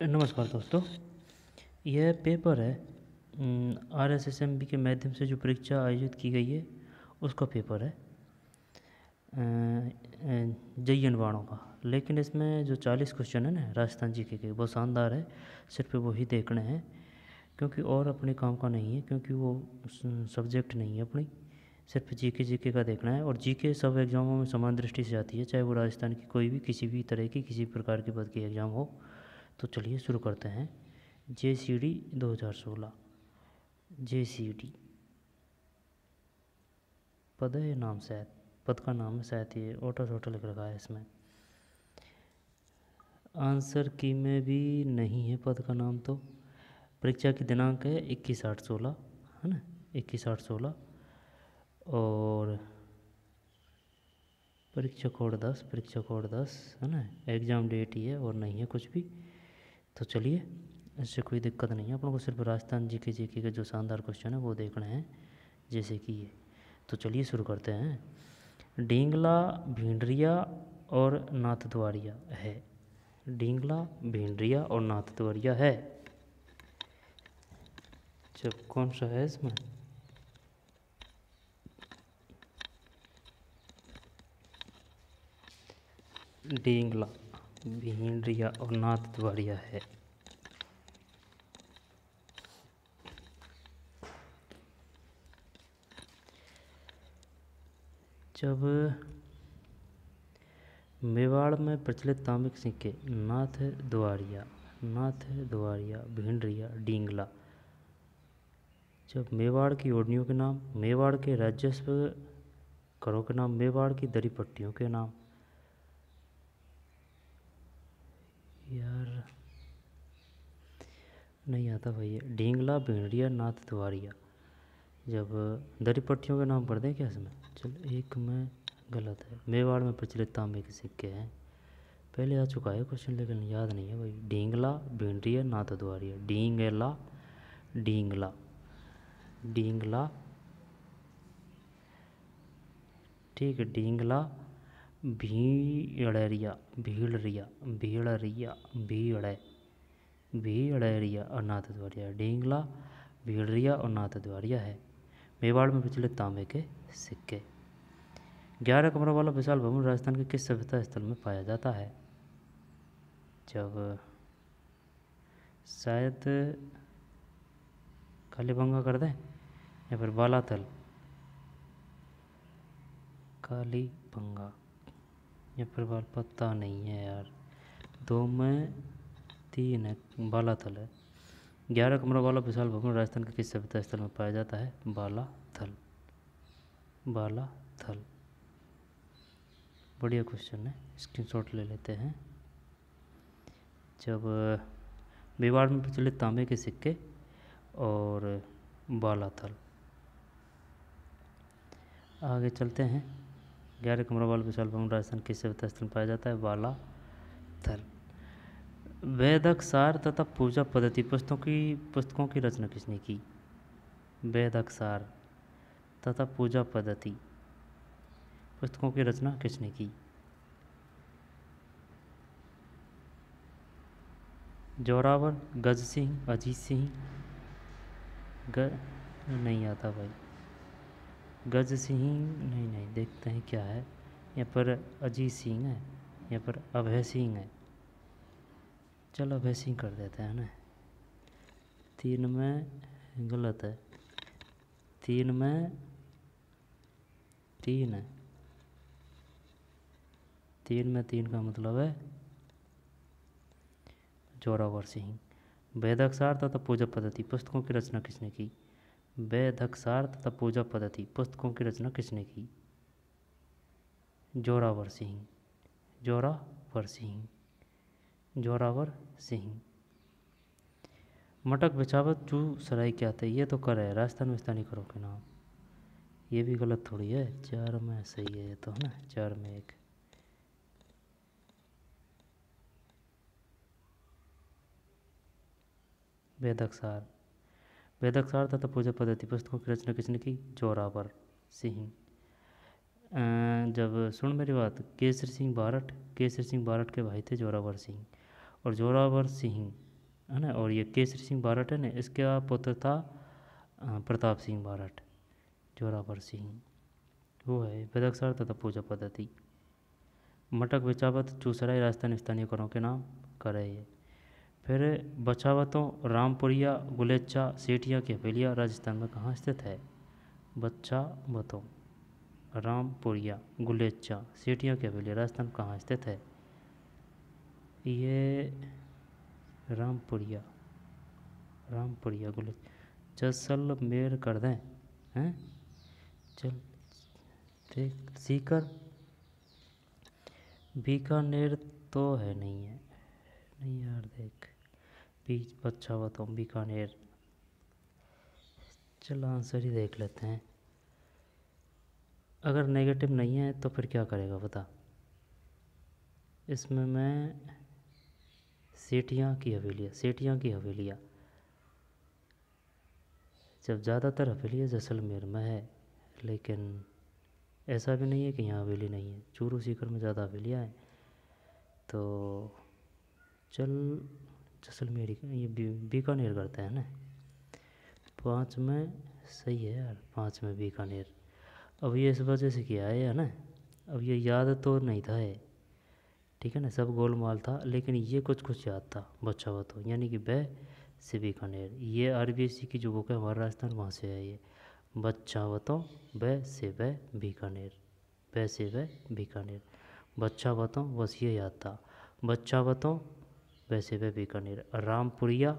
नमस्कार दोस्तों। यह पेपर है RSSMB के माध्यम से जो परीक्षा आयोजित की गई है उसका पेपर है JN वाणों का। लेकिन इसमें जो 40 क्वेश्चन है ना राजस्थान जीके के, वो शानदार है। सिर्फ वही देखने हैं क्योंकि और अपने काम का नहीं है, क्योंकि वो सब्जेक्ट नहीं है अपनी। सिर्फ जीके का देखना है। और जीके सब एग्ज़ामों में समान दृष्टि से आती है, चाहे वो राजस्थान की कोई भी किसी भी तरह की किसी प्रकार के पद की एग्ज़ाम हो। तो चलिए शुरू करते हैं। JCD 2016 JCD पद है, नाम शायद पद का नाम है, शायद ये ऑटो शोटो लिख रखा है इसमें। आंसर की में भी नहीं है पद का नाम। तो परीक्षा की दिनांक है 21/8/16, है ना, 21/8/16। और परीक्षा कोड 10 है ना। एग्ज़ाम डेट ही है और नहीं है कुछ भी। तो चलिए, इससे कोई दिक्कत नहीं है। अपन को सिर्फ राजस्थान जीके के जो शानदार क्वेश्चन है वो देखने हैं, जैसे कि ये। तो चलिए शुरू करते हैं। ढींगला, भिंडरिया और नाथद्वारिया है। ढींगला, भिंडरिया और नाथद्वारिया है। जब कौन सा है इसमें? ढींगला, भिंडरिया और नाथद्वारिया है। जब मेवाड़ में प्रचलित तांबिक सिक्के नाथद्वारिया, भिंडरिया, ढींगला, जब मेवाड़ की ओढ़नियों के नाम, मेवाड़ के राजस्व करों के नाम, मेवाड़ की दरी पट्टियों के नाम। यार नहीं आता भाई। ढींगला, भिंडरिया, नाथद्वारिया, जब दरी पट्टियों के नाम पढ़ दें क्या इसमें? चल, एक में गलत है। मेवाड़ में प्रचलित तांबे के सिक्के हैं, पहले आ चुका है क्वेश्चन लेकिन याद नहीं है भाई। ढींगला, भिंडरिया, नाथद्वारिया। ढींगला, ढींगला, ढींगला, ठीक है। ढींगला, भीड़रिया, भीड़रिया, भीड़रिया, भीड़रिया और नाथद्वारिया। ढींगला, भीड़रिया और नाथद्वारिया है। मेवाड़ में प्रचलित तांबे के सिक्के। 11 कमरों वाला विशाल भवन राजस्थान के किस सभ्यता स्थल में पाया जाता है? जब शायद कालीबंगा कर दें या फिर बालाथल। कालीबंगा या फिर पता नहीं है यार, 2 में 3 है। बालाथल है। 11 कमरों वाला विशाल भवन राजस्थान के किस सभ्यता स्थल में पाया जाता है? बालाथल, बालाथल। बढ़िया क्वेश्चन है, स्क्रीनशॉट ले लेते हैं। जब मेवाड़ में प्रचलित तांबे के सिक्के और बालाथल। आगे चलते हैं। 11 कमरों वाला विशाल भवन राजस्थान किस सभ्यता स्थल में पाया जाता है? बालाथल। वैदिक सार तथा पूजा पद्धति पुस्तकों की रचना किसने की? वैदिक सार तथा पूजा पद्धति पुस्तकों की रचना किसने की? जोरावर, गज सिंह, अजीत सिंह, नहीं आता भाई। गज सिंह नहीं, देखते हैं क्या है। यहाँ पर अजीत सिंह है, यहाँ पर अभय सिंह है। चलो अभय सिंह कर देते हैं ना। 3 में गलत है। 3 में 3 है। 3 में 3 का मतलब है जोरावर सिंह। वैदिक सार तथा पूजा पद्धति पुस्तकों की रचना किसने की? वैदिक सार तथा पूजा पद्धति पुस्तकों की रचना किसने की? जोरावर सिंह, जोरावर सिंह, जोरावर सिंह। मटक बिछावत जू सराय क्या थे? ये तो कर है राजस्थान में स्थानीय करों के नाम। ये भी गलत थोड़ी है। 4 में सही है ये तो, है ना। 4 में 1। वैदिक सार, वैदिक सार तथा पूजा पद्धति पुस्तकों की रचना किसने की? जोरावर सिंह। जब सुन मेरी बात, केसरी सिंह बारठ के भाई थे जोरावर सिंह, और जोरावर सिंह है ना। और ये केसरी सिंह बारठ है ना, इसका पुत्र था प्रताप सिंह बारठ, जोरावर सिंह, वो है। बदकसार तथा पूजा पद्धति। मटक बिचावत चूसराय राजस्थान स्थानीय करों के नाम करे ये। फिर बछावतों रामपुरिया गुलेचा सेठिया की हवेलियाँ राजस्थान में कहाँ स्थित है? बछावतों रामपुरिया गुलेचा सेठिया की हवेलियाँ राजस्थान में कहाँ स्थित है? ये रामपुरिया गुलेचा जैसलमेर कर दें हैं। चल देख सीकर बीकानेर तो है नहीं है, नहीं यार देख बीच बछावतों बीकानेर। चल आंसर ही देख लेते हैं। अगर नेगेटिव नहीं है तो फिर क्या करेगा बता। इसमें मैं सेठिया की हवेलियाँ जब ज़्यादातर हवेलियाँ जैसलमेर में है, लेकिन ऐसा भी नहीं है कि यहाँ हवेली नहीं है, चूरू सीकर में ज़्यादा हवेलियाँ हैं। तो चल जैसलमेर ये बीकानेर करते हैं ना। 5 में सही है यार, 5 में बीकानेर। अब ये इस वजह से किया है ना, अब ये याद तो नहीं था ये, ठीक है ना, सब गोलमाल था, लेकिन ये कुछ याद था। बछावतों यानी कि ब से बीकानेर, ये आरबीएससी की जो बुक है हमारा राजस्थान वहाँ से है ये। बछावतों ब से बीकानेर, ब से बीकानेर, बछावतों, बस ये याद था। बछावतों ब से बीकानेर। रामपुरिया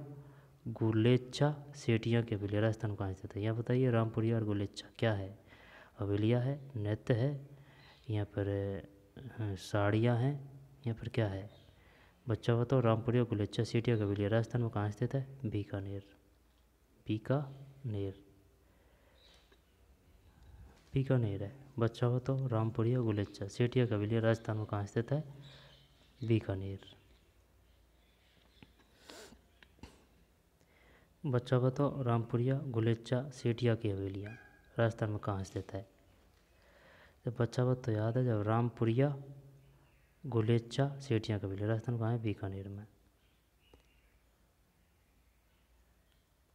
गुलेचा सेठिया की हवेलियाँ राजस्थान कहाँ स्थित है? यहाँ बताइए रामपुरिया और गुलेचा क्या है? हवेलियाँ है, नृत्य है, यहाँ पर साड़ियाँ हैं, या फिर क्या है? बछावतों रामपुरिया गुलेचा सेठिया की हवेलियाँ राजस्थान में कहाँ स्थित है? बीकानेर, बीकानेर है। बछावतों रामपुरिया गुलेचा सेठिया की हवेलियाँ राजस्थान में कहाँ स्थित है? बीकानेर। बछावतों रामपुरिया गुलेचा सेठिया की हवेलियाँ राजस्थान में कहाँ स्थित है? जब बछावत तो याद है, जब रामपुरिया गुलेचा सेठिया की हवेलियाँ राजस्थान कहाँ है? बीकानेर में,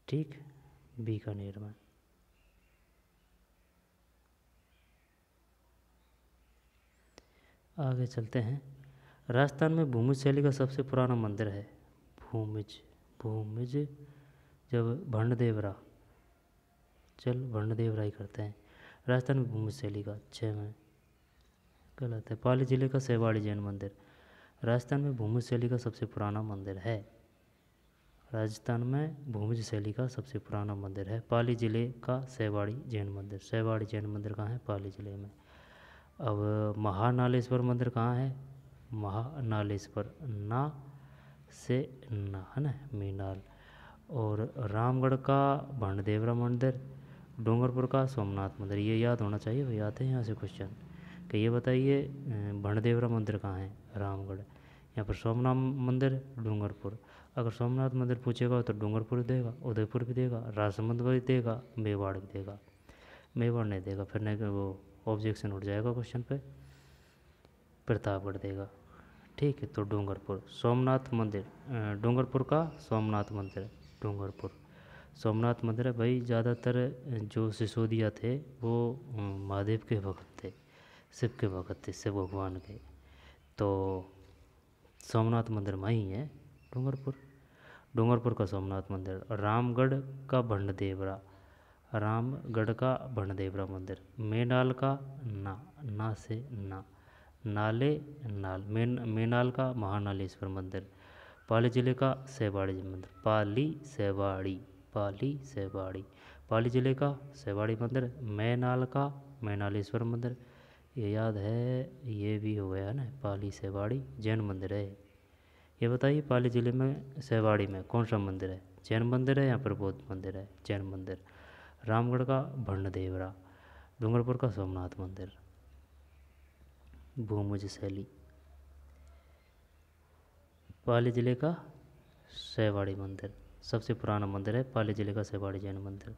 ठीक, बीकानेर में। आगे चलते हैं। राजस्थान में भूमिज शैली का सबसे पुराना मंदिर है। भूमिज जब भंडदेवरा, चल भंडदेवरा ही करते हैं। राजस्थान में भूमिज शैली का 6 में गलत है। पाली जिले का सेवाड़ी जैन मंदिर राजस्थान में भूमिज शैली का सबसे पुराना मंदिर है। राजस्थान में भूमिज शैली का सबसे पुराना मंदिर है पाली जिले का सेवाड़ी जैन मंदिर। सेवाड़ी जैन मंदिर कहाँ है? पाली जिले में। अब महानालेश्वर मंदिर कहाँ है? महानालेश्वर, ना से ना है ना, मीनाल। और रामगढ़ का भंडदेवरा मंदिर, डूंगरपुर का सोमनाथ मंदिर। ये याद होना चाहिए भाई, आते हैं यहाँ से क्वेश्चन कि ये बताइए भंडदेवरा मंदिर कहाँ है? रामगढ़। यहाँ पर सोमनाथ मंदिर डूंगरपुर। अगर सोमनाथ मंदिर पूछेगा तो डूंगरपुर देगा, उदयपुर भी देगा, राजसमंद भी देगा, मेवाड़ भी देगा। मेवाड़ नहीं देगा, फिर नहीं वो ऑब्जेक्शन उठ जाएगा क्वेश्चन पे, प्रतापगढ़ देगा, ठीक है। तो डूंगरपुर सोमनाथ मंदिर, डूंगरपुर का सोमनाथ मंदिर, डूंगरपुर सोमनाथ मंदिर है भाई। ज़्यादातर जो सिसोदिया थे वो महादेव के भक्त थे, शिव के भक्त थे, शिव भगवान के। तो सोमनाथ मंदिर वहीं है डूंगरपुर का सोमनाथ मंदिर। रामगढ़ का भंडदेवरा, रामगढ़ का भंडदेवरा मंदिर। मेनाल का ना से ना, नाले नाल, मेनाल का महानालेश्वर मंदिर। पाली जिले का सेवाड़ी मंदिर, पाली जिले का सेवाड़ी मंदिर। मैनाल का मैनालेश्वर मंदिर, ये याद है, ये भी हो गया ना। पाली सेवाड़ी जैन मंदिर है। ये बताइए पाली जिले में सेवाड़ी में कौन सा मंदिर है? जैन मंदिर है या फिर बौद्ध मंदिर है? जैन मंदिर। रामगढ़ का भंडदेवरा, डूंगरपुर का सोमनाथ मंदिर। भूमिज शैली पाली जिले का सेवाड़ी मंदिर सबसे पुराना मंदिर है। पाली जिले का सेवाड़ी जैन मंदिर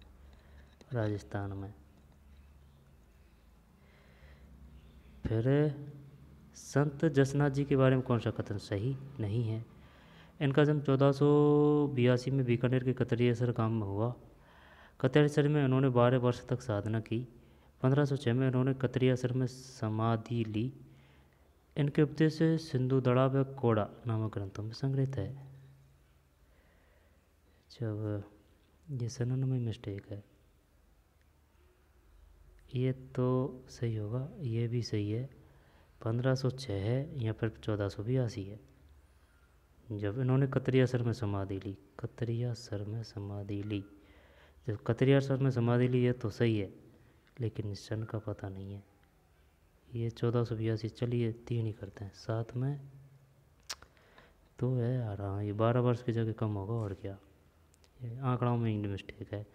राजस्थान में। फिर संत जसनाथ जी के बारे में कौन सा कथन सही नहीं है? इनका जन्म 1482 में बीकानेर के कतरियासर गांव में हुआ। कतरियासर में उन्होंने 12 वर्ष तक साधना की। 1506 में उन्होंने कतरियासर में समाधि ली। इनके उपदेश सिंधु दड़ा व कोड़ा नामक ग्रंथों में संग्रहित है। जब ये सनन में मिस्टेक है, ये तो सही होगा, ये भी सही है। 1506 है, यहाँ पर 1482 है। जब इन्होंने कतरियासर में समाधि ली, कतरियासर में समाधि ली, जब कतरियासर में समाधि ली है तो सही है, लेकिन इस सन का पता नहीं है। ये 1482, चलिए 3 ही करते हैं। 7 में तो है यार, हाँ ये 12 वर्ष की जगह कम होगा और क्या, ये आंकड़ों में ही मिस्टेक है।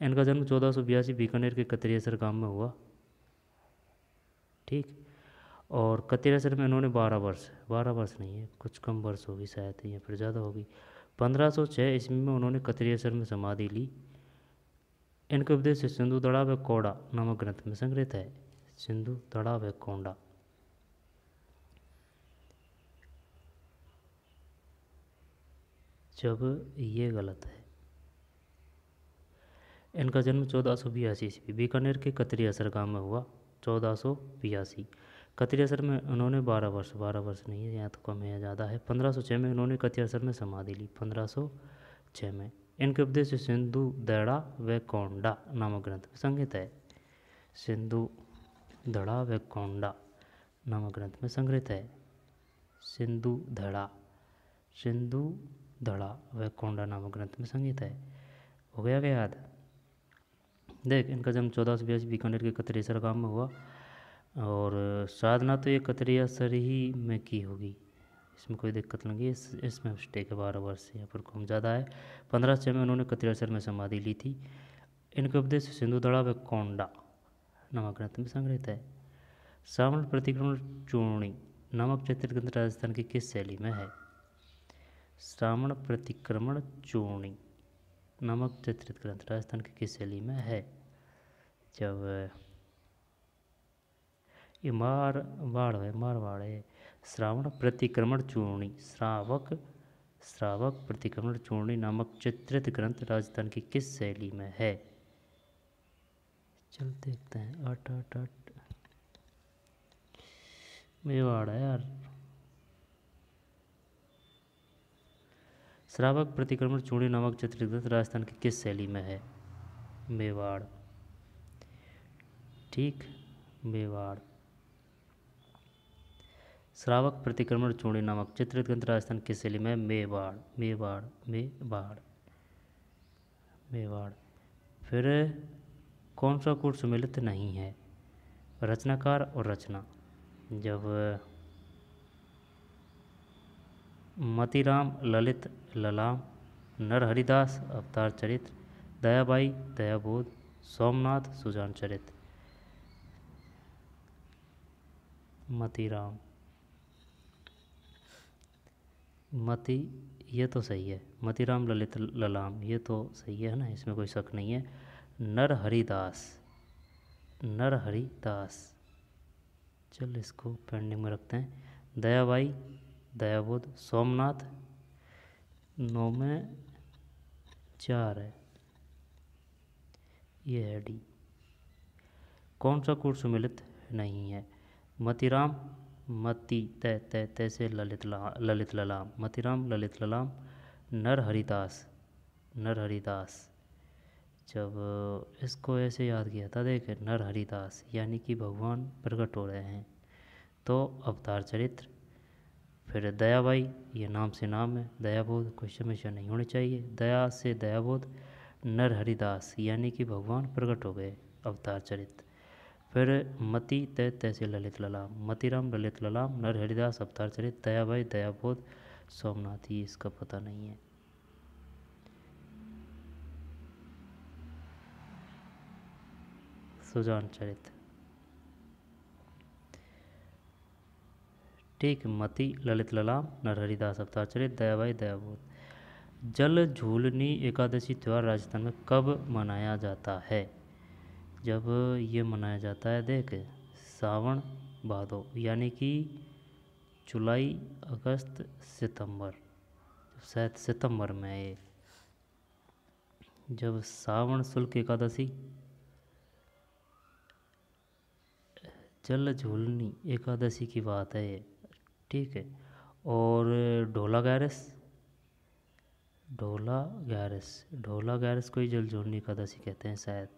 इनका जन्म 1482 बीकानेर के कतरियासर गांव में हुआ, ठीक। और कतरियासर में इन्होंने 12 वर्ष नहीं है, कुछ कम वर्ष होगी शायद, या फिर ज़्यादा होगी। 1506 ईस्वी में उन्होंने कतरियासर में समाधि ली। इनके उपदेश सिंधु दड़ा व कोड़ा नामक ग्रंथ में संग्रहित है। सिंधु दड़ा व कोंडा। जब ये गलत है। इनका जन्म 1482 ईस्वी बीकानेर के कतरियासर गांव में हुआ। 1482 कतरियासर में उन्होंने 12 वर्ष नहीं है, यहाँ तो कम है या ज़्यादा है। 1506 में उन्होंने कतरियासर में समाधि ली। 1506 में इनके उपदेश सिंधु दड़ा व कोंडा नामक ग्रंथ में संग्रहित है। सिंधु दड़ा व कोंडा नामक ग्रंथ में संग्रहित है। सिंधु दड़ा व कोंडा नामक ग्रंथ में संग्रहित है। हो गया क्या याद? देख, इनका जन्म 1482 बीकानेर के कतरियासर गांव में हुआ, और साधना तो ये कतरियासर ही में की होगी, इसमें कोई दिक्कत नहीं है। इसमें मिस्टेक है, 12 वर्ष से यहाँ पर कम ज़्यादा है। 1506 में उन्होंने कतरियासर में समाधि ली थी। इनके उपदेश सिंधु दड़ा व कोंडा नामक ग्रंथ में संग्रहित है। श्रावण प्रतिक्रमण चूर्णी नामक चैत्र ग्रंथ राजस्थान की किस शैली में है? श्रावण प्रतिक्रमण चूर्णी नामक चैत्र ग्रंथ राजस्थान की किस शैली में है? जब ये मारवाड़ है। श्रावण प्रतिक्रमण चूर्णी, श्रावक प्रतिक्रमण चूर्णी नामक चित्रित ग्रंथ राजस्थान की किस शैली में है? चल देखते हैं। अट मेवाड़ है यार। श्रावक प्रतिक्रमण चूर्णी नामक चित्रित ग्रंथ राजस्थान की किस शैली में है? मेवाड़, ठीक, मेवाड़। श्रावक प्रतिक्रमण चूर्णी नामक चित्रित ग्रंथ राजस्थान किस शैली में? मेवाड़। फिर कौन सा कूट सम्मिलित नहीं है? रचनाकार और रचना। जब मतीराम ललित ललाम, नरहरिदास अवतार चरित्र, दयाबाई दयाबोध, सोमनाथ सुजान चरित्र। ये तो सही है। मतीराम ललित ललाम, ये तो सही है ना, इसमें कोई शक नहीं है। नरहरिदास, चल इसको पेंडिंग में रखते हैं। दयाबाई दयाबोध, सोमनाथ 9 में 4 है, ये है डी। कौन सा कूट सम्मिलित नहीं है? मतीराम, मती तय से ललित ललाम, मतीराम ललित ललाम, नरहरिदास। जब इसको ऐसे याद किया था, देख, नरहरिदास यानी कि भगवान प्रकट हो रहे हैं, तो अवतार चरित्र। फिर दयाबाई, ये नाम से नाम है। दयाबोध, कोई समस्या नहीं होनी चाहिए। दया से दयाबोध। नरहरिदास यानी कि भगवान प्रकट हो गए, अवतार चरित्र। फिर मती तय से ललित ललाम, मतीराम ललित ललाम, नरहरिदास अवतार चरित्र, दयाबाई दयाबोध, सोमनाथ, ये इसका पता नहीं है। सुजान चरित्र, ठीक। मती ललित ललाम, नरहरिदास अवतार चरित्र, दयाबाई दयाबोध। जल झूलनी एकादशी त्यौहार राजस्थान में कब मनाया जाता है? जब ये मनाया जाता है, देख, सावन भादो यानी कि जुलाई अगस्त सितंबर। शायद सितंबर में है ये। जब सावन शुक्ल एकादशी, जल झूलनी एकादशी की बात है ये, ठीक है। और ढोला ग्यारस, ढोला ग्यारस, ढोला ग्यारस को ही जल झूलनी एकादशी कहते हैं शायद।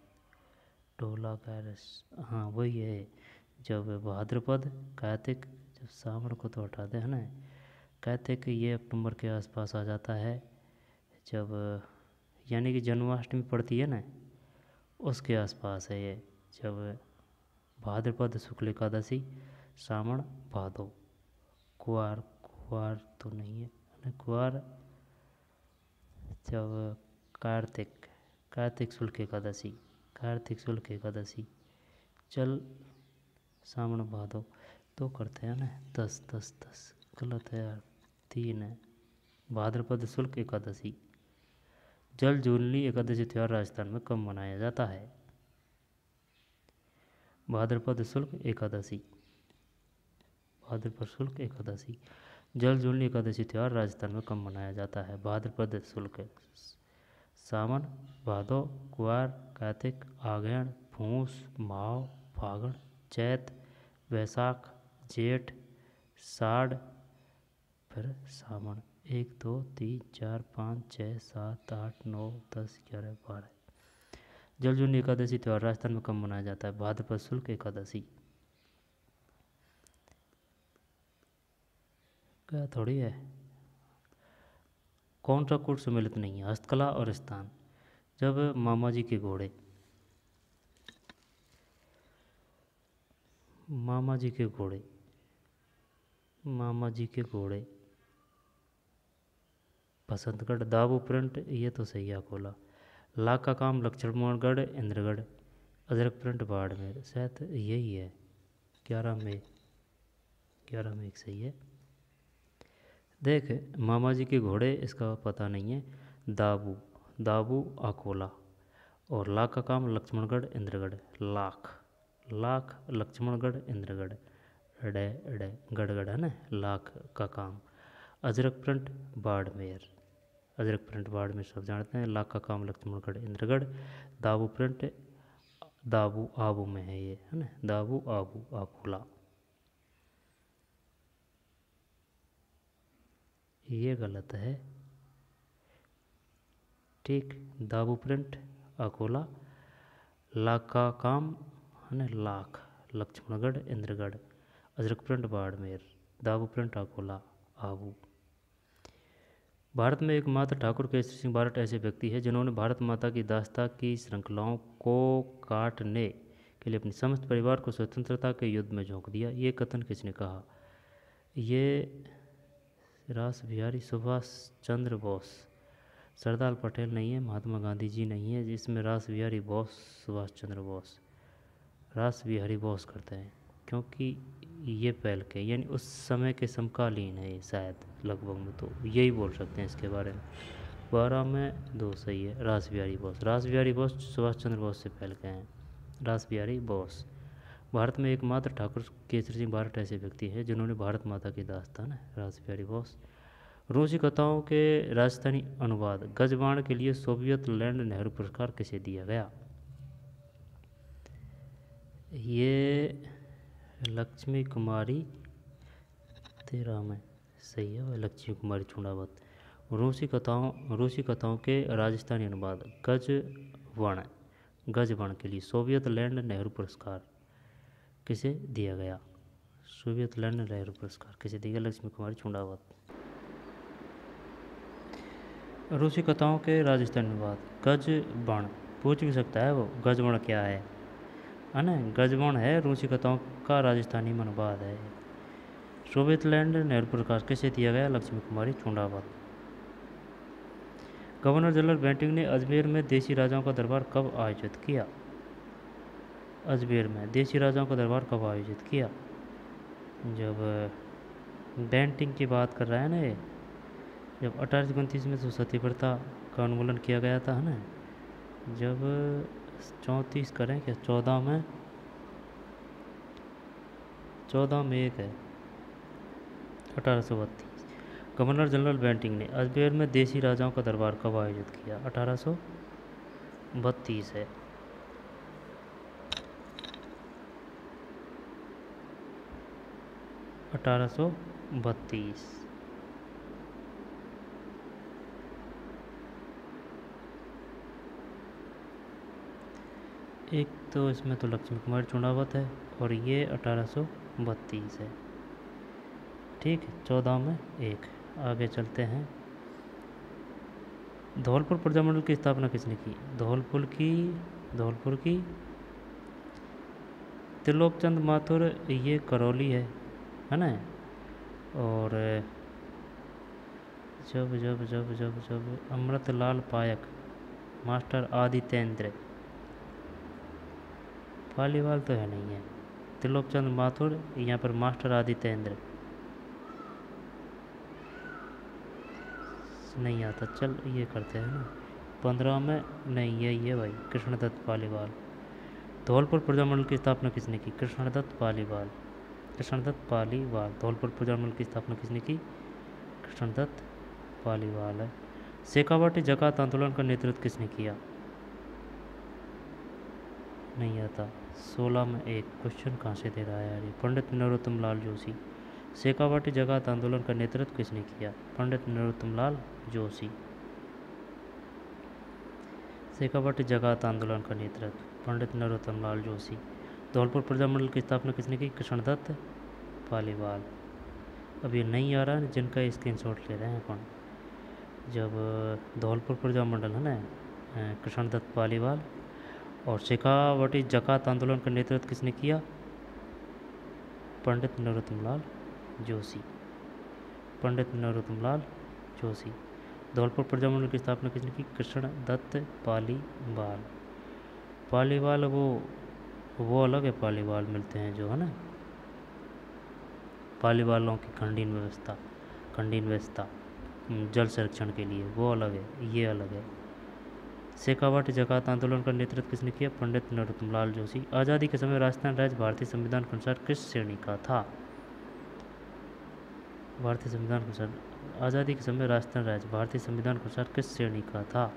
ढोला ग्यारस, हाँ वही है। जब भाद्रपद कार्तिक, जब सावन को तो हटा दे है ना, कार्तिक ये अक्टूबर के आसपास आ जाता है, जब यानी कि जन्माष्टमी पड़ती है ना, उसके आसपास है ये। जब भाद्रपद शुक्ल एकादशी, सावन भादो, कुआर, कुआर तो नहीं है ना, कुआर जब कार्तिक, कार्तिक शुक्ल एकादशी, कार्तिक शुक्ल एकादशी, चल सावन भादो तो करते हैं ना, 10 10 10, गलत है यार, 3 है। भाद्रपद शुक्ल एकादशी। जल झूलनी एकादशी त्यौहार राजस्थान में कब मनाया जाता है? भाद्रपद शुक्ल एकादशी, भाद्रपद शुक्ल एकादशी। जल झूलनी एकादशी त्यौहार राजस्थान में कब मनाया जाता है? भाद्रपद शुक्ल, सावन, भादो, कुआर, कार्तिक, आघ्यण, पूस, माव, फागण, चैत, वैशाख, जेठ, साढ़, फिर सावन। 1 2 3 4 5 6 7 8 9 10 11 12। जल झूलनी एकादशी त्यौहार राजस्थान में कब मनाया जाता है? भाद्रपद शुक्ल एकादशी। क्या थोड़ी है, कौन सा कूट सम्मिलित नहीं है? हस्तकला और स्थान। जब मामा जी के घोड़े, मामा जी के घोड़े, मामा जी के घोड़े, बसंतगढ़, दाबू प्रिंट, ये तो सही है अकोला। लाख का काम लक्ष्मणगढ़, इंद्रगढ़, अजरक प्रिंट बाड़मेर, शायद यही है। 11 मई, 11 मई सही है। देख मामा जी के घोड़े, इसका पता नहीं है। दाबू, दाबू अकोला, और लाख का काम लक्ष्मणगढ़, इंद्रगढ़, लाख, लाख लक्ष्मणगढ़, इंद्रगढ़, अडे अडे गढ़गढ़ है ना, लाख का काम। अजरक प्रिंट बाड़मेर, अजरक प्रिंट बाड़मेर सब जानते हैं। लाख का काम लक्ष्मणगढ़, इंद्रगढ़। दाबू प्रिंट, दाबू आबू में है ये है ना, दाबू आबू अकोला। ये गलत है, ठीक। दाबू प्रिंट अकोला, लाख का काम है ना, लाख लक्ष्मणगढ़, इंद्रगढ़, अजरक प्रिंट बाड़मेर, दाबू प्रिंट अकोला, आबू। भारत में एकमात्र ठाकुर केसरी सिंह बारट ऐसे व्यक्ति हैं जिन्होंने भारत माता की दास्ता की श्रृंखलाओं को काटने के लिए अपने समस्त परिवार को स्वतंत्रता के युद्ध में झोंक दिया। ये कथन किसने कहा? ये रास बिहारी सुभाष चंद्र बोस, सरदार पटेल नहीं है, महात्मा गांधी जी नहीं है, जिसमें रास बिहारी बोस, सुभाष चंद्र बोस, रास बिहारी बोस करते हैं, क्योंकि ये पहल के यानी उस समय के समकालीन है ये, शायद लगभग में तो यही बोल सकते हैं इसके बारे में। 12 में 2 सही है। रास बिहारी बोस, रास बिहारी बोस सुभाष चंद्र बोस से पहल के हैं, रास बिहारी बोस। भारत में एकमात्र ठाकुर केसरी सिंह बारट ऐसे व्यक्ति हैं जिन्होंने भारत माता की दास्तान, रास बिहारी बोस। रूसी कथाओं के राजस्थानी अनुवाद गजबाण के लिए सोवियत लैंड नेहरू पुरस्कार किसे दिया गया? ये लक्ष्मी कुमारी, 13 में सही है, लक्ष्मी कुमारी चुंडावत। रूसी कथाओं के राजस्थानी अनुवाद गजवण, गजवण के लिए सोवियत लैंड नेहरू पुरस्कार किसे दिया गया? सोवियत लैंड नेहरू पुरस्कार किसे दिया गया? लक्ष्मी कुमारी चुंडावत। रूसी कथाओं के राजस्थानी अनुवाद गजवण, पूछ भी सकता है वो गजवण क्या है ना, गजवण है रूसी कथाओं का राजस्थानी अनुवाद है। सोवियत लैंड नेहरू पुरस्कार किसे दिया गया? लक्ष्मी कुमारी चुंडावत। गवर्नर जनरल बेंटिंक ने अजमेर में देसी राजाओं का दरबार कब आयोजित किया? अजमेर में देसी राजाओं का दरबार कब आयोजित किया? जब बेंटिंक की बात कर रहा है ना ये, जब 1829 में तो सती प्रथा का उन्मूलन किया गया था है ना, जब 34 करें क्या, 14 में, 14 में एक है 1832। गवर्नर जनरल बेंटिंक ने अजमेर में देसी राजाओं का दरबार कब आयोजित किया? 1832 है। 1832। एक तो इसमें तो लक्ष्मी कुमार चुनावत है और ये 1832 है। ठीक है, 14 में 1। आगे चलते हैं। धौलपुर प्रजामंडल की स्थापना किसने की? धौलपुर की त्रिलोकचंद माथुर, ये करौली है ना। और जब अमृतलाल पायक, मास्टर आदित्येंद्र, पालीवाल तो है नहीं है, त्रिलोकचंद माथुर, यहाँ पर मास्टर आदित्येंद्र नहीं आता। चल ये करते हैं ना, 15 में नहीं, यही है भाई, कृष्णदत्त पालीवाल। धौलपुर प्रजामंडल की स्थापना किसने की? कृष्णदत्त पालीवाल। धौलपुर प्रजामंडल की स्थापना किसने की? कृष्णदत्त पालीवाल है। शेखावाटी जकात आंदोलन का नेतृत्व किसने किया? नहीं आता। 16 में 1। क्वेश्चन कहाँ से दे रहा है यार ये? पंडित नरोत्तम लाल जोशी। शेखावाटी जकात आंदोलन का नेतृत्व किसने किया? पंडित नरोत्तम लाल जोशी। शेखावाटी जकात आंदोलन का नेतृत्व पंडित नरोत्तम लाल जोशी। धौलपुर प्रजामंडल की स्थापना किसने की? कृष्णदत्त पालीवाल। अब ये नहीं आ रहा है, जिनका स्क्रीनशॉट ले रहे हैं अपन। जब धौलपुर प्रजामंडल है ना, कृष्णदत्त पालीवाल, और शेखावाटी जकात आंदोलन का नेतृत्व किसने किया? पंडित नरोत्तम लाल जोशी। पंडित नरोत्तम लाल जोशी। धौलपुर प्रजामंडल की स्थापना किसने की? कृष्णदत्त पालीवाल। पालीवाल वो अलग है, पालीवाल मिलते हैं जो है ना, पालीवालों की खंडीन व्यवस्था जल संरक्षण के लिए, वो अलग है, ये अलग है। शेखावाटी जकात आंदोलन का नेतृत्व किसने किया? पंडित नरोत्तम लाल जोशी। आज़ादी के समय राजस्थान राज्य भारतीय संविधान के अनुसार किस श्रेणी का था? भारतीय संविधान के अनुसार आज़ादी के समय राजस्थान राज्य भारतीय संविधान के अनुसार किस श्रेणी का था?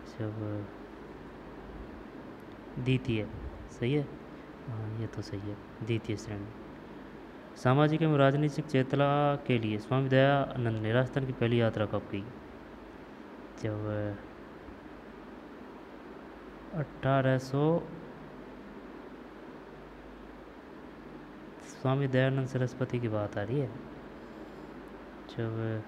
जब द्वितीय। सही है, हाँ ये तो सही है, द्वितीय श्रेणी। सामाजिक एवं राजनीतिक चेतना के लिए स्वामी दयानंद ने राजस्थान की पहली यात्रा कब की? जब 1800 स्वामी दयानंद सरस्वती की बात आ रही है। जब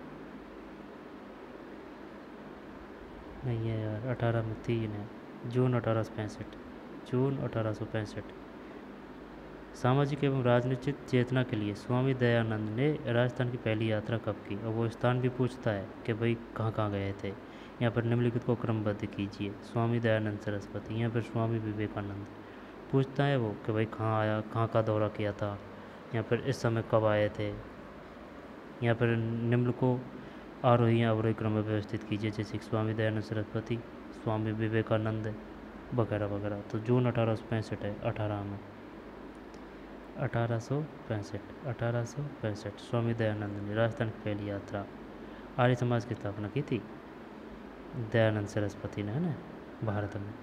नहीं है यार, 18 में 3 है, जून 1865। सामाजिक एवं राजनीतिक चेतना के लिए स्वामी दयानंद ने राजस्थान की पहली यात्रा कब की? और वो स्थान भी पूछता है कि भाई कहाँ कहाँ गए थे। यहाँ पर निम्नलिखित को क्रमबद्ध कीजिए। स्वामी दयानंद सरस्वती, यहाँ पर स्वामी विवेकानंद पूछता है वो कि भाई कहाँ आया, कहाँ का दौरा किया था, यहाँ पर इस समय कब आए थे। यहाँ पर निम्न को आरोही अवरोही क्रम में व्यवस्थित कीजिए, जैसे स्वामी दयानंद सरस्वती, स्वामी विवेकानंद वगैरह वगैरह। तो जून 1865 है, 18 में 1865 स्वामी दयानंद ने राजस्थान की पहली यात्रा। आर्य समाज की स्थापना की थी दयानंद सरस्वती ने, है ना, भारत में।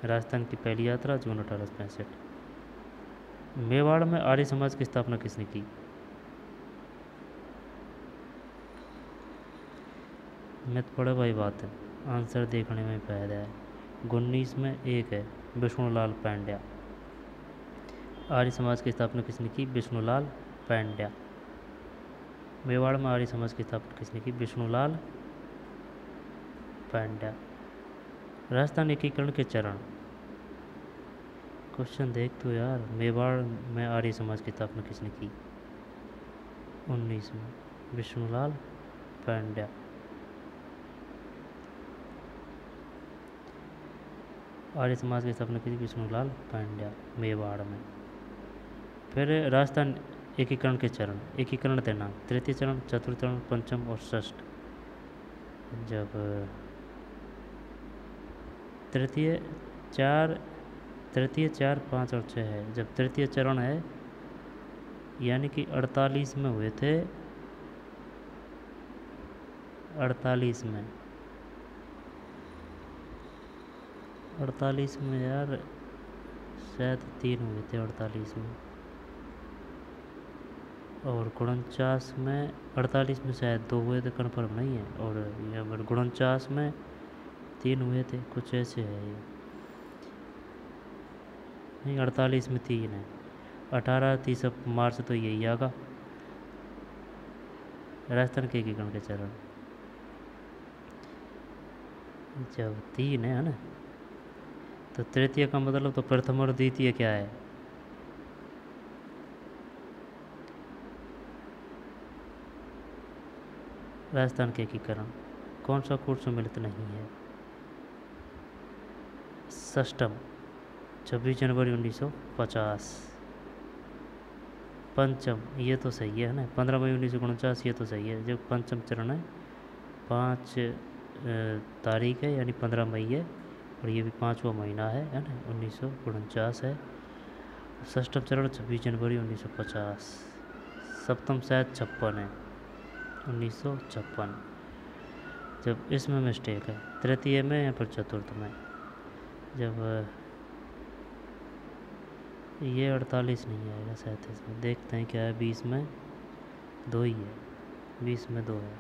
राजस्थान की पहली यात्रा जून 1865। मेवाड़ में आर्य समाज की स्थापना किसने की? मैं तो बड़ा भाई बात है, आंसर देखने में फायदा है। 19 में 1 है, विष्णुलाल पांड्या। आर्य समाज की स्थापना किसने की? विष्णुलाल पांड्या। मेवाड़ में आर्य समाज की स्थापना किसने की? विष्णुलाल पांड्या। राजस्थान एकीकरण के चरण, क्वेश्चन देख तो यार। मेवाड़ में आर्य समाज की स्थापना किसने की? 19 में विष्णुलाल पांड्या। आर्य समाज की स्थापना की थी विष्णुलाल पांड्या, मेवाड़ में। फिर राजस्थान एकीकरण के चरण, एकीकरण दिनांक, तृतीय चरण, चतुर्थ चरण, पंचम और षष्ठ। जब तृतीय 4, 5 और 6 है। जब तृतीय चरण है यानी कि 48 में हुए थे 48 में, 48 में यार शायद 3 हुए थे 48 में, और 49 में, 48 में शायद 2 हुए थे, कन्फर्म नहीं है, और यहाँ पर 49 में 3 हुए थे, कुछ ऐसे है ये, नहीं 48 में 3 है, 18 30 मार्च तो यही आगा राजस्थान के गण के चरण, जब 3 है ना, तो तृतीय का मतलब तो प्रथम और द्वितीय क्या है, राजस्थान के एकीकरण, कौन सा कूट सम्मिलित नहीं है, षष्टम 26 जनवरी 1950, पंचम ये तो सही है ना, 15 मई 1949 ये तो सही है, जो पंचम चरण है 5 तारीख है, यानी 15 मई है, और ये भी 5वां महीना है ना, 1949 है। षष्टम चरण 26 जनवरी 1950, सप्तम शायद 56 है, 1956, जब इसमें मिस्टेक है, तृतीय में या फिर चतुर्थ में, जब ये 48 नहीं आएगा शायद, इसमें देखते हैं क्या है, 20 में 2 ही है, 20 में 2 है,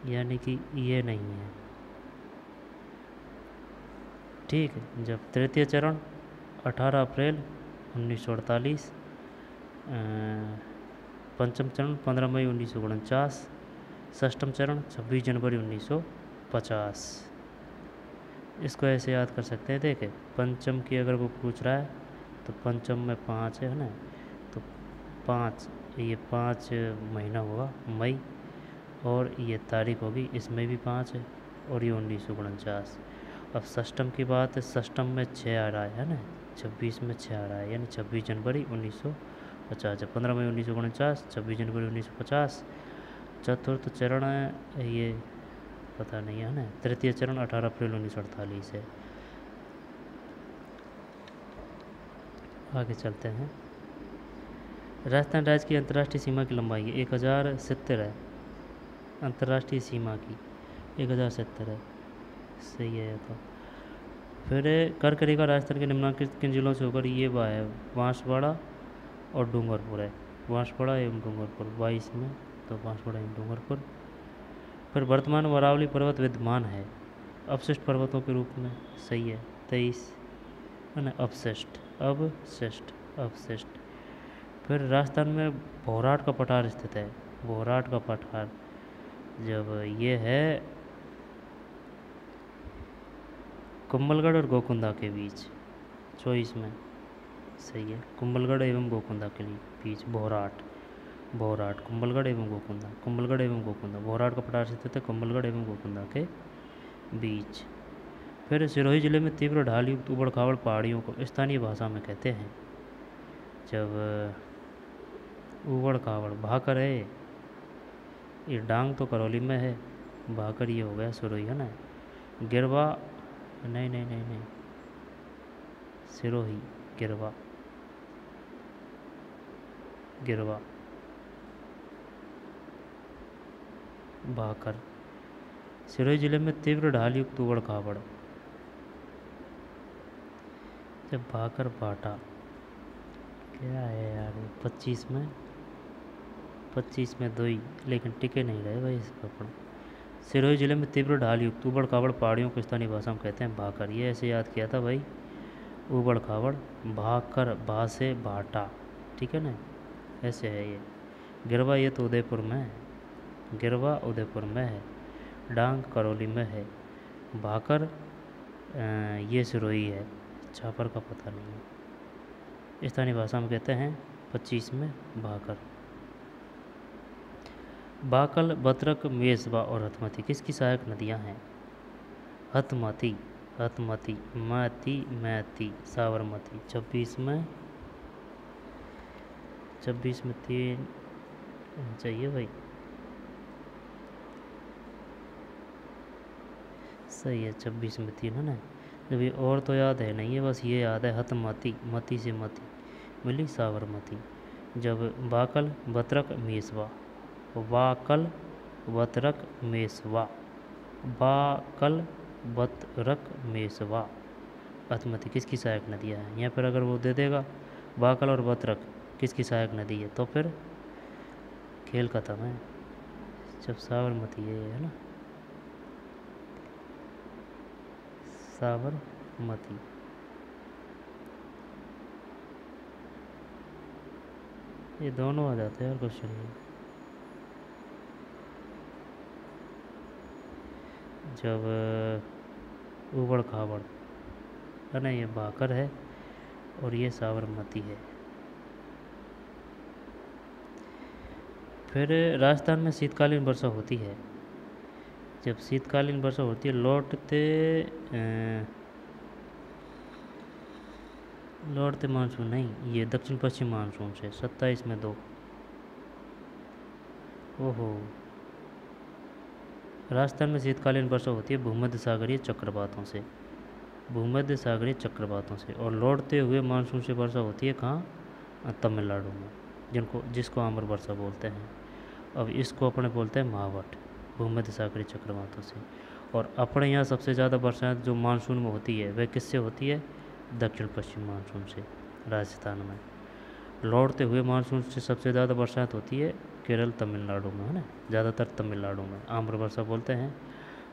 यानी कि ये नहीं है, ठीक है। जब तृतीय चरण 18 अप्रैल 1948, पंचम चरण 15 मई 1949, षष्टम चरण 26 जनवरी 1950। इसको ऐसे याद कर सकते हैं, देखें पंचम की अगर वो पूछ रहा है तो पंचम में 5 है ना, तो 5 ये 5 महीना होगा मई, और ये तारीख होगी, इसमें भी 5 है, और ये 1949। अब षष्टम की बात है, षष्टम में 6 आ रहा है ना, 26 में 6 आ रहा है, यानी 26 जनवरी 1950, 15 मई 1949, 26 जनवरी 1950। चतुर्थ चरण है ये पता नहीं है ना, तृतीय चरण 18 अप्रैल 1948 है। आगे चलते हैं, राजस्थान राज्य की अंतर्राष्ट्रीय सीमा की लंबाई 1070 है, अंतर्राष्ट्रीय सीमा की 1070 है, सही है। तो फिर कर्क रेखा राजस्थान के निम्नलिखित किन जिलों से होकर ये है, बांसवाड़ा और डूंगरपुर है, बांसवाड़ा एवं डूंगरपुर 22 में, तो बांसवाड़ा एवं डूंगरपुर। फिर वर्तमान में अरावली पर्वत विद्यमान है अवशिष्ट पर्वतों के रूप में, सही है 23 है ना, अवशिष्ट। फिर राजस्थान में भोराट का पठार स्थित है, भोराट का पठार जब ये है कुंभलगढ़ और गोकुंदा के बीच 24 में, सही है, कुंभलगढ़ एवं गोकुंदा के बीच भोराट कुंभलगढ़ एवं गोकुंदा, भोराट का पठार स्थित है कुंभलगढ़ एवं गोकुंदा के बीच। फिर सिरोही जिले में तीव्र ढाल युक्त उबड़ खाबड़ पहाड़ियों को स्थानीय भाषा में कहते हैं, जब उबड़ खाबड़, भाकर है ये, डांग तो करौली में है, भाकर ये हो गया सिरोही है ना, गिरवा नहीं, सिरोही गिरवा भाकर। सिरोही जिले में तीव्र ढाल युक्त उबड़ खाबड़, जब भाकर बाटा क्या है यार, 25 में 2 ही, लेकिन टिके नहीं रहे भाई इस पर। सिरोही जिले में तीव्र ढाल युक्त उबड़ खाबड़ पहाड़ियों को स्थानीय भाषा में कहते हैं भाकर, ये ऐसे याद किया था भाई, उबड़ खाबड़ भाकर, भा से भाटा, ठीक है ना, ऐसे है ये। गिरवा ये तो उदयपुर में है, गिरवा उदयपुर में है, डांग करौली में है, भाकर ये सिरोही है, छापर का पता नहीं है, स्थानीय भाषा में कहते हैं 25 में भाकर। बाकल, बतरक, मेसवा और हथमती किसकी सहायक नदियां हैं, हथमती, मैती, साबरमती। 26 में 3 चाहिए भाई, सही है 26 में 3 है ना, जब ये और तो याद है नहीं है, बस ये याद है हथमती, मती से मती मिली साबरमती। जब बाकल, बतरक, मेसवा, वाकल बतरक मेसवा, बाकल बतरक मेसवा। अथमति किसकी सहायक नदियाँ हैं? यहाँ पर अगर वो दे देगा बाकल और बतरक किसकी सहायक नदी है तो फिर खेल खत्म है। जब साबरमती है ना, साबरमती। ये दोनों आ जाते हैं यार क्वेश्चन में। जब उबड़ खाबड़ है ना, ये भाकर है और ये साबरमती है। फिर राजस्थान में शीतकालीन वर्षा होती है। जब शीतकालीन वर्षा होती है लौटते मानसून नहीं, ये दक्षिण पश्चिम मानसून से 27 में 2। ओहो, राजस्थान में शीतकालीन वर्षा होती है भूमध्य सागरीय चक्रवातों से, भूमध्य सागरीय चक्रवातों से। और लौटते हुए मानसून से वर्षा होती है कहाँ? तमिलनाडु में, जिसको आम्र वर्षा बोलते हैं। अब इसको अपने बोलते हैं महावट, भूमध्य सागरीय चक्रवातों से। और अपने यहाँ सबसे ज़्यादा बरसात जो मानसून में होती है वह किससे होती है? दक्षिण पश्चिम मानसून से। राजस्थान में लौटते हुए मानसून से सबसे ज़्यादा बरसात होती है केरल तमिलनाडु में, है ना, ज़्यादातर तमिलनाडु में आम्र वर्षा बोलते हैं।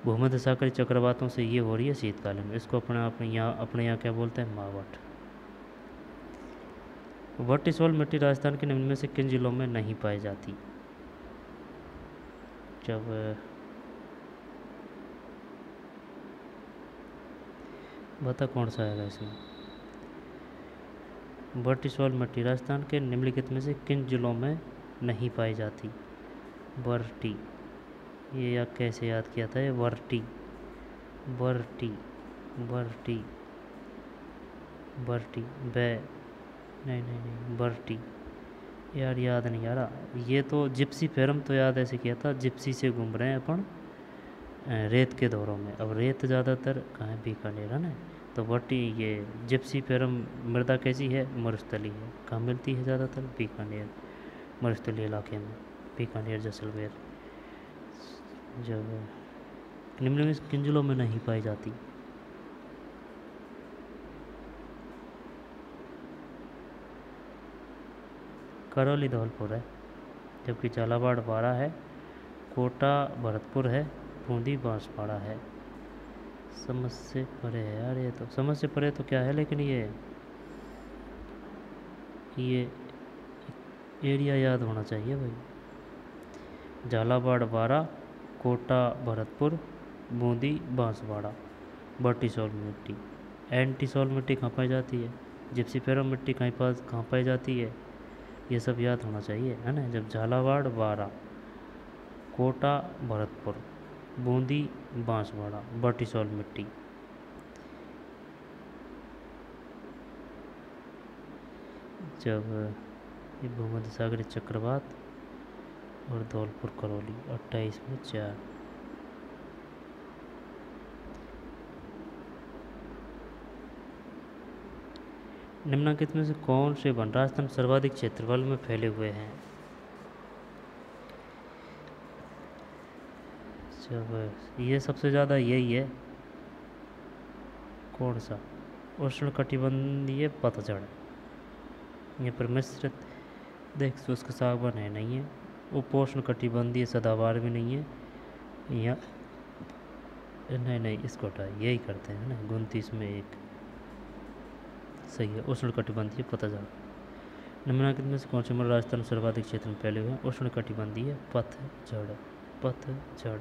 भूमध्य सागरीय चक्रवातों से ये हो रही है शीतकालीन में, इसको अपने यहाँ क्या बोलते हैं? मावट। वर्टिसोल मिट्टी राजस्थान के निम्न में से किन जिलों में नहीं पाई जाती? जब बता कौन सा आएगा इसमें? वर्टिसोल मिट्टी राजस्थान के निम्नलिखित में से किन जिलों में नहीं पाई जाती? वर्टी, ये या कैसे याद किया था? ये वर्टी वर्टी वर्टी वर्टी बै नहीं वर्टी यार, याद नहीं आ रहा। ये तो जिप्सी फेरम तो याद ऐसे किया था, जिप्सी से घूम रहे हैं अपन रेत के दौरों में। अब रेत ज़्यादातर कहाँ है? बीकानेर, है ना। तो वर्टी, ये जिप्सी फेरम मृदा कैसी है? मरुस्थली है। कहाँ मिलती है ज़्यादातर? बीकानेर, मरुस्थलीय इलाके में, बीकानेर जैसलमेर। जब निम्न में किन जिलों में नहीं पाई जाती? करौली धौलपुर है, जबकि झालावाड़ बारा है, कोटा भरतपुर है, बूंदी बांसवाड़ा है। समझ से परे है यार, ये तो समझ से परे तो क्या है, लेकिन ये एरिया याद होना चाहिए भाई। झालावाड़ बारा, कोटा भरतपुर, बूंदी बांसवाड़ा। वर्टिसोल मिट्टी, एंटीसोल मिट्टी कहाँ पाई जाती है? जिप्सीफेरम मिट्टी कहाँ पाई जाती है? ये सब याद होना चाहिए, है ना। जब झालावाड़ बारा, कोटा भरतपुर, बूंदी बांसवाड़ा, वर्टिसोल मिट्टी। जब ये भूमध्य सागरीय चक्रवात और धौलपुर करौली 28 में 4। निम्नलिखित में से कौन से वन राजस्थान सर्वाधिक क्षेत्रफल में फैले हुए हैं? जब ये सबसे ज़्यादा यही है, कौन सा? उष्णकटिबंधीय पतझड़। ये पर मिश्रित देख उसका सागवान है नहीं है। उपोष्ण कटिबंधीय सदाबहार भी नहीं है। या नहीं इसको हटा, यही करते हैं ना। 29 में 1 सही है, उष्ण कटिबंधीय पतझड़। निम्नलिखित में से कौन से वन राजस्थान सर्वाधिक क्षेत्र में फैले हुए हैं? उष्ण कटिबंधीय पतझड़।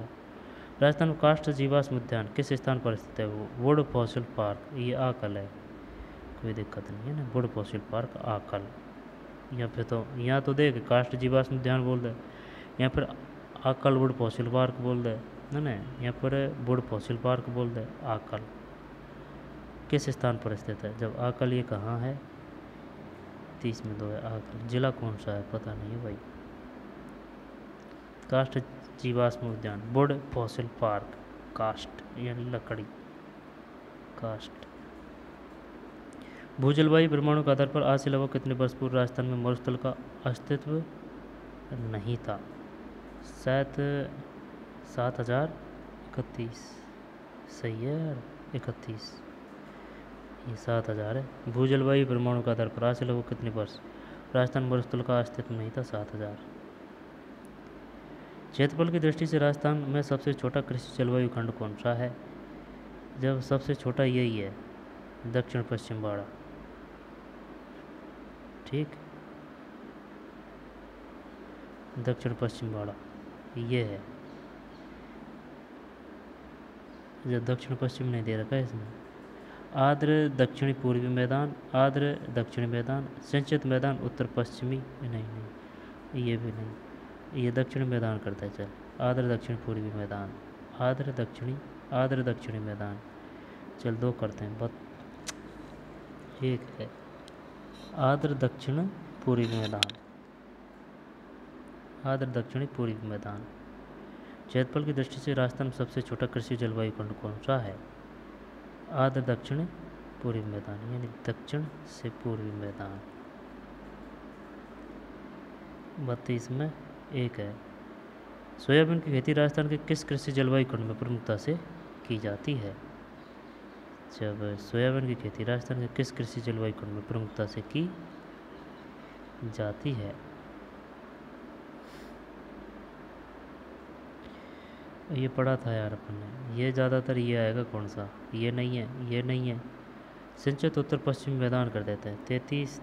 राजस्थान में काष्ठ जीवाश्म उद्यान किस स्थान पर स्थित है? वो वुड फॉसिल पार्क, ये आकल है, कोई दिक्कत नहीं है ना। वुड फॉसिल पार्क आकल। या फिर तो यहाँ तो देख काष्ठ जीवाश्म उद्यान बोल दे, यहाँ पर आकल वुड फॉसिल पार्क बोल दे, है ना। यहाँ पर वुड फॉसिल पार्क बोल दे। आकल किस स्थान पर स्थित है? जब आकल ये कहाँ है? 30 में 2 है आकल। जिला कौन सा है पता नहीं है भाई। काष्ठ जीवाश्म उद्यान, वुड फॉसिल पार्क, काष्ठ यानी लकड़ी, काष्ठ। भूजलवायु परमाणु के आधार पर आज से लगभग कितने वर्ष पूर्व राजस्थान में मरुस्थल का अस्तित्व नहीं था? शायद 7031। सही है यार, 31। ये 7000 है। भू जलवायु परमाणु का आधार पर आज से लगभग कितने वर्ष राजस्थान मरुस्थल का अस्तित्व नहीं था? 7000। क्षेत्रफल की दृष्टि से राजस्थान में सबसे छोटा कृषि जलवायु खंड कौन सा है? जब सबसे छोटा यही है, दक्षिण पश्चिम बाड़ा। ठीक, दक्षिण पश्चिम बाड़ा ये है। जब दक्षिण पश्चिम नहीं दे रखा है इसमें। आर्द्र दक्षिणी पूर्वी मैदान, आर्द्र दक्षिणी मैदान, सिंचित मैदान उत्तर पश्चिमी, नहीं ये भी नहीं, ये दक्षिणी मैदान करता है। चल, आर्द्र दक्षिण पूर्वी मैदान, आर्द्र दक्षिणी मैदान। चल 2 करते हैं, बहुत एक है आर्द्र दक्षिण पूर्वी मैदान, आर्द्र दक्षिणी पूर्वी मैदान। क्षेत्रफल की दृष्टि से राजस्थान में सबसे छोटा कृषि जलवायु खंड कौन सा है? आर्द्र दक्षिण पूर्वी मैदान, यानी दक्षिण से पूर्वी मैदान। 32 में एक है। सोयाबीन की खेती राजस्थान के किस कृषि जलवायु खंड में प्रमुखता से की जाती है? जब सोयाबीन की खेती राजस्थान के किस कृषि जलवायु खंड में प्रमुखता से की जाती है? ये पढ़ा था यार अपन ने। ये ज़्यादातर ये आएगा कौन सा, ये नहीं है, ये नहीं है। सिंचित उत्तर पश्चिम मैदान कर देते हैं। 33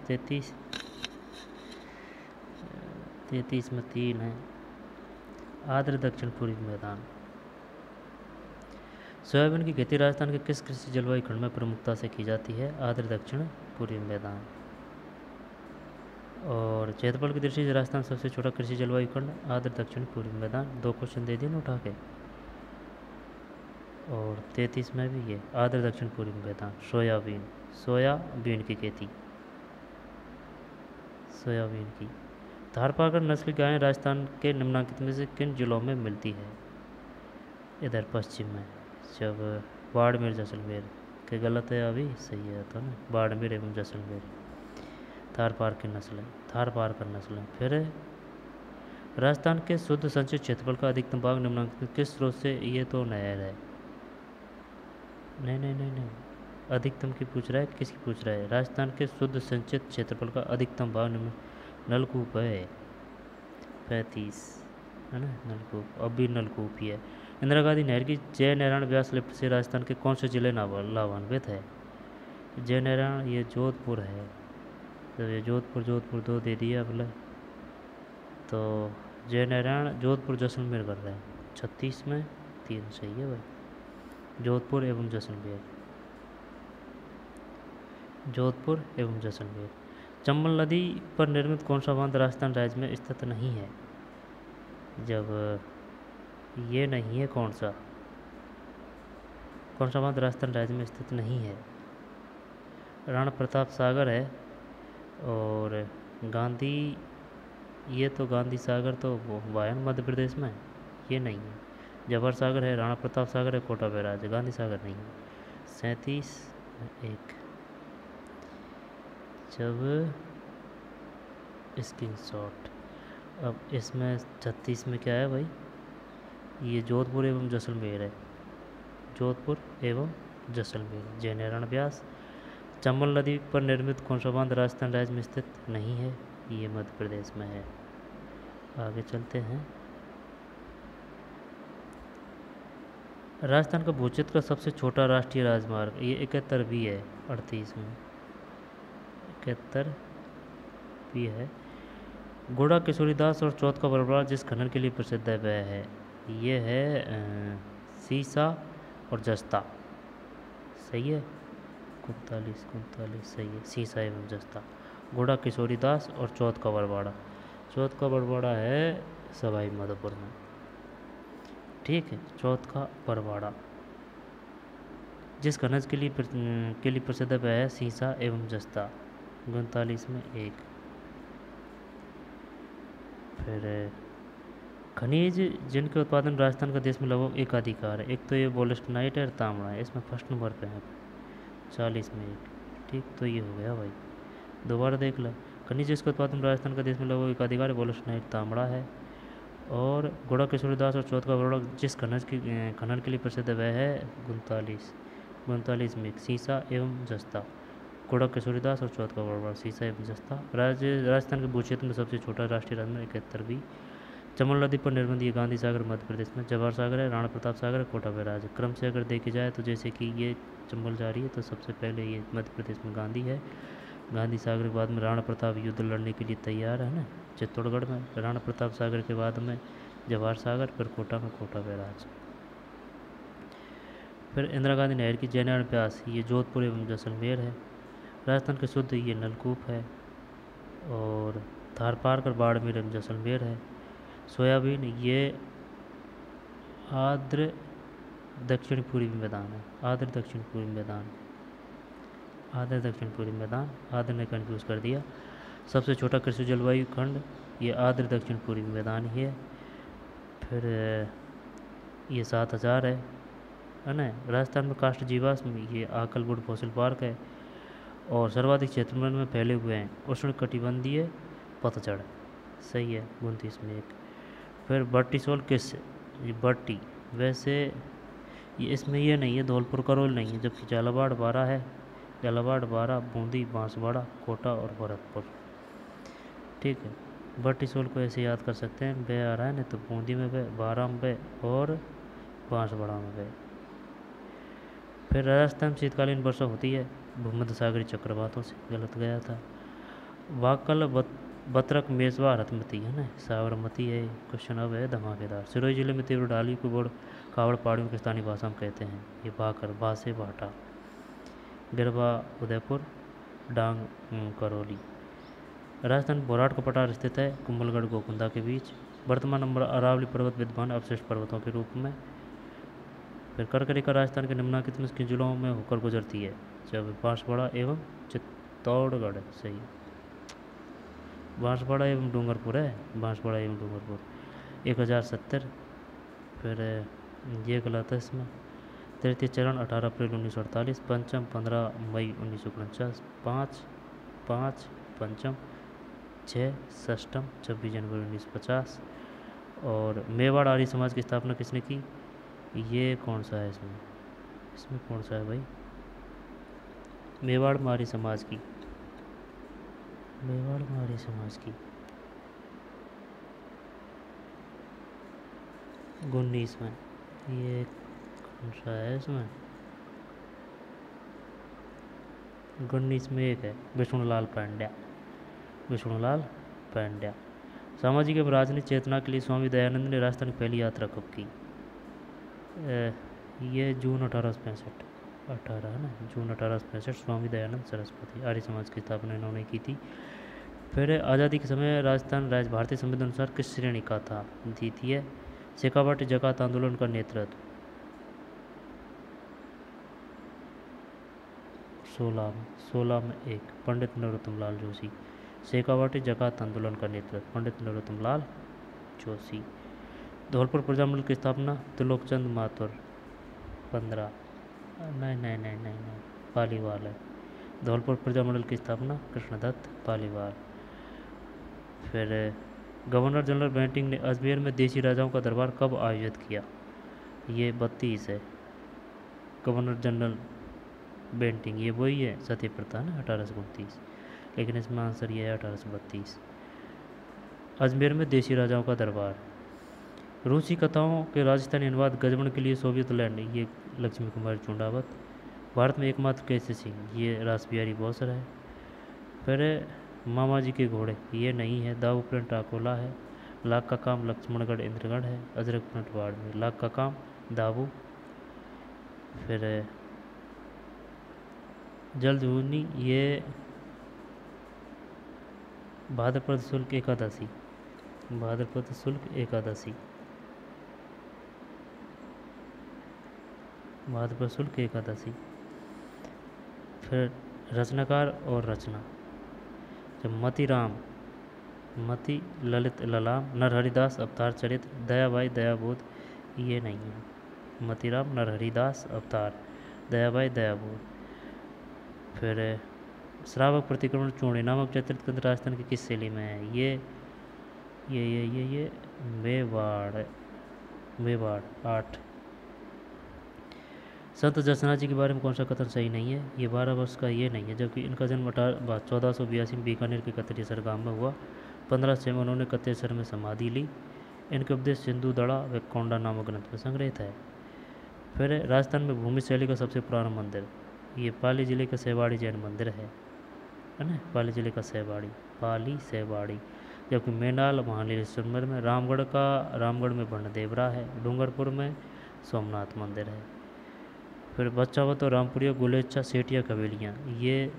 में 3 है। आर्द्र दक्षिण पूर्वी मैदान। सोयाबीन की खेती राजस्थान के किस कृषि जलवायु खंड में प्रमुखता से की जाती है? आर्द्र दक्षिण पूर्वी मैदान। और क्षेत्रफल की दृष्टि से राजस्थान सबसे छोटा कृषि जलवायु खंड आर्द्र दक्षिण पूर्वी मैदान। 2 क्वेश्चन दे दिए ना उठा के। और 33 में भी ये आर्द्र दक्षिण पूर्वी मैदान। सोयाबीन की खेती, सोयाबीन की। थारपारकर नस्ल की गायें राजस्थान के निम्नलिखित में से किन जिलों में मिलती है? इधर पश्चिम में, जब बाड़मेर जैसलमेर के गलत है अभी, सही है तो ना, बाड़मेर एवं जैसलमेर। थारपारकर नस्ल। फिर राजस्थान के शुद्ध संचित क्षेत्रफल का अधिकतम भाग निम्नलिखित किस स्रोत से? ये तो नहर है। नहीं, अधिकतम की पूछ रहा है, किसकी पूछ रहा है? राजस्थान के शुद्ध संचित क्षेत्रफल का अधिकतम भाग नलकूप है। 35 है ना, नलकूप। अब भी नलकूप ही है। इंदिरा गांधी नहर की जय नारायण व्यास लिफ्ट से राजस्थान के कौन से जिले लाभान्वित है? जय नारायण ये जोधपुर है। तो ये जोधपुर 2 दे दिया बोले, तो जय नारायण जोधपुर जैसलमेर कर रहे हैं। 36 में 3 सही है भाई, जोधपुर एवं जैसलमेर। चंबल नदी पर निर्मित कौन सा बांध राजस्थान राज्य में स्थित नहीं है? जब ये नहीं है, कौन सा बांध राजस्थान राज्य में स्थित नहीं है? राणा प्रताप सागर है। और गांधी, ये तो गांधी सागर तो वो वायन मध्य प्रदेश में, ये नहीं है। जवाहर सागर है, राणा प्रताप सागर है, कोटा बैराज है, गांधी सागर नहीं है। 37 में 1। जब स्क्रीनशॉट। अब इसमें 36 में क्या है भाई? ये जोधपुर एवं जैसलमेर है, जोधपुर एवं जैसलमेर। जय नारायण व्यास। चंबल नदी पर निर्मित कौन सा बांध राजस्थान राज्य में स्थित नहीं है? ये मध्य प्रदेश में है। आगे चलते हैं। राजस्थान का भूक्षेत्र का सबसे छोटा राष्ट्रीय राजमार्ग, ये 71 भी है। 38 में 71 भी है। घोड़ा किशोरीदास और चौथ का बरबरा जिस खनन के लिए प्रसिद्ध है वह है? ये है सीसा और जस्ता। सही है, 39 सही है, सीसा एवं जस्ता। घोड़ा किशोरीदास और चौथ का बरवाड़ा है सवाई माधोपुर में। ठीक है, चौथ का बरवाड़ा जिस खनिज के लिए प्रसिद्ध है सीसा एवं जस्ता। 39 में 1। फिर खनिज जिनके उत्पादन राजस्थान का देश में लगभग एकाधिकार है। एक तो ये वोल्स्टनाइट है और तांबा है, इसमें फर्स्ट नंबर पे है। 40 में 1। ठीक, तो ये हो गया भाई। दोबारा देख लो। खनिज जिसका उत्पादन राजस्थान का देश में लगभग एकाधिकार है, वोल्स्टनाइट तांबा है। और गोड़ा किशोरीदास और चौथ का बरोड़ा जिस खनन के लिए प्रसिद्ध है वह है गुंतालीस में सीसा एवं जस्ता। गोड़ा किशोरीदास और चौथ का बरोड़ा सीसा एवं जस्ता। राजस्थान के भू क्षेत्र में सबसे छोटा राष्ट्रीय राजमार्ग 71 चमोल नदी पर निर्मित ये गांधी सागर मध्य प्रदेश में, जवाहर सागर है, राणा प्रताप सागर है, कोटा बैराज है। क्रम से अगर देखी जाए तो जैसे कि ये चंबल जा रही है तो सबसे पहले ये मध्य प्रदेश में गांधी है, गांधी सागर के बाद में राणा प्रताप युद्ध लड़ने के लिए तैयार है ना चित्तौड़गढ़ में, राणा प्रताप सागर के बाद में जवाहर सागर, फिर कोटा में कोटा बैराज। फिर इंदिरा गांधी नहर की जयनारायण प्यास ये जोधपुर एवं जैसलमेर है। राजस्थान के शुद्ध ये नलकूप है। और थारपारकर बाड़मेर एवं जैसलमेर है। सोयाबीन ये आर्द्र दक्षिण पूर्वी मैदान है, आर्द्र दक्षिण पूर्वी मैदान, आर्द्र दक्षिण पूर्वी मैदान, आर्द्र ने कन्फ्यूज़ कर दिया। सबसे छोटा कृषि जलवायु खंड ये आर्द्र दक्षिण पूर्वी मैदान ही है। फिर ये 7000 है ना। राजस्थान में काष्ठ जीवाश्म ये आकलबुड फॉसिल पार्क है। और सर्वाधिक क्षेत्रफल में फैले हुए हैं उष्ण कटिबंधीय पतझड़, सही है 29 में 1। फिर बट्टीसोल किस ये बट्टी वैसे ये इसमें ये नहीं है, धौलपुर करौल नहीं है, जबकि झालावाड़ 12 है, झालावाड़ 12, बूंदी, बांसवाड़ा, कोटा और भरतपुर। ठीक है, बट्टीसोल को ऐसे याद कर सकते हैं, बे आ रहा है ना तो बूंदी में बे, 12 में बे और बांसवाड़ा में बे। फिर राजस्थान शीतकालीन वर्षा होती है भूमध्य सागरीय चक्रवातों से, गलत गया था। वाकल बतरक मेजवा रतमती है ना, साबरमती है। क्वेश्चन अब है धमाकेदार। सिरोही जिले में तीव्र ढाली को बोड़ कावड़ पहाड़ियों की स्थानीय भाषा में कहते हैं ये भाकर, बासे, भाटा। गिरवा उदयपुर, डांग करौली। राजस्थान बोराट का पठार स्थित है कुंभलगढ़ गोकुंदा के बीच। वर्तमान नंबर अरावली पर्वत विद्यमान अवशिष्ट पर्वतों के रूप में। फिर करकरिका राजस्थान के निम्नलिखित में किन जिलों में होकर गुजरती है, जब बांसवाड़ा एवं चित्तौड़गढ़, सही। बांसवाड़ा एवं डूंगरपुर है, बांसवाड़ा एवं डूंगरपुर। 1070। फिर ये गलत है इसमें। तृतीय चरण 18 अप्रैल 1948, पंचम 15 मई 1949, 5 पंचम, 6 षष्टम 26 जनवरी 1950। और मेवाड़ आर्य समाज की स्थापना किसने की, ये कौन सा है इसमें, इसमें कौन सा है भाई, मेवाड़ आर्य समाज की, मेवाड़ आर्य समाज की 19 में, ये कौन सा है इसमें, 19 में 1 है विष्णुलाल पांड्या, विष्णुलाल पांड्या। सामाजिक एवं राजनीतिक चेतना के लिए स्वामी दयानंद ने राजस्थान की पहली यात्रा कब की, ये जून 1865 है ना, जून 1865 स्वामी दयानंद सरस्वती आर्य समाज की स्थापना इन्होंने की थी। फिर आज़ादी के समय राजस्थान राज्य भारतीय संविधान अनुसार किस श्रेणी का था, द्वितीय। शेखावाटी जकात आंदोलन का नेतृत्व 16 में 1 पंडित नरोत्तम लाल जोशी। शेखावाटी जकात आंदोलन का नेतृत्व पंडित नरोत्तम लाल जोशी। धौलपुर प्रजामंडल की स्थापना त्रिलोकचंद माथुर 15, नहीं पालीवाल है। धौलपुर प्रजामंडल की स्थापना कृष्णदत्त पालीवाल। फिर गवर्नर जनरल बेंटिंग ने अजमेर में देशी राजाओं का दरबार कब आयोजित किया, ये 32 है। गवर्नर जनरल बेंटिंग ये वही है सती प्रथा ना 1829, लेकिन इसमें आंसर ये है 1832। अजमेर में देशी राजाओं का दरबार। रूसी कथाओं के राजस्थानी अनुवाद गजबन के लिए सोवियत लैंड, ये लक्ष्मी कुमारी चुंडावत। भारत में एकमात्र केसी सिंह, ये रासबिहारी बोसर है। फिर मामा जी के घोड़े, ये नहीं है, दाऊ प्रिंट आकोला है। लाख का काम लक्ष्मणगढ़ इंद्रगढ़ है। अजरक प्रिंट बाड़मेर। लाख का काम दाऊ। फिर जलधूनी ये भाद्रपद शुक्ल एकादशी, भाद्रपद शुक्ल एकादशी, भाद्रपद शुक्ल एकादशी। फिर रचनाकार और रचना, जब मति ललित ललाम, नरहरिदास अवतार चरित्र, दयाबाई दयाबोध, ये नहीं है। मतिराम नरहरिदास अवतार, दयाबाई दयाबोध। फिर श्रावक प्रतिक्रमण चूड़ी नामक चरित्र राजस्थान की किस शैली में है, ये ये मेवाड़, मेवाड़ 8। संत जसना जी के बारे में कौन सा कथन सही नहीं है? ये 12 वर्ष का ये नहीं है, जबकि इनका जन्म 1482 में बीकानेर के कतरेसर गांव में हुआ। 1506 में उन्होंने कतरेसर में समाधि ली। इनके उपदेश सिंधु दड़ा व कोंडा नामक ग्रंथ में संग्रहित है। फिर राजस्थान में भूमि शैली का सबसे पुराना मंदिर, ये पाली जिले का सेवाड़ी जैन मंदिर है ना, पाली जिले का सेवाड़ी, पाली सेवाड़ी। जबकि मेनाल महालेश्वर में, रामगढ़ में बनदेवरा है, डूंगरपुर में सोमनाथ मंदिर है। फिर बच्चावत और रामपुरिया गुलेचा सेठिया कबीलियाँ, ये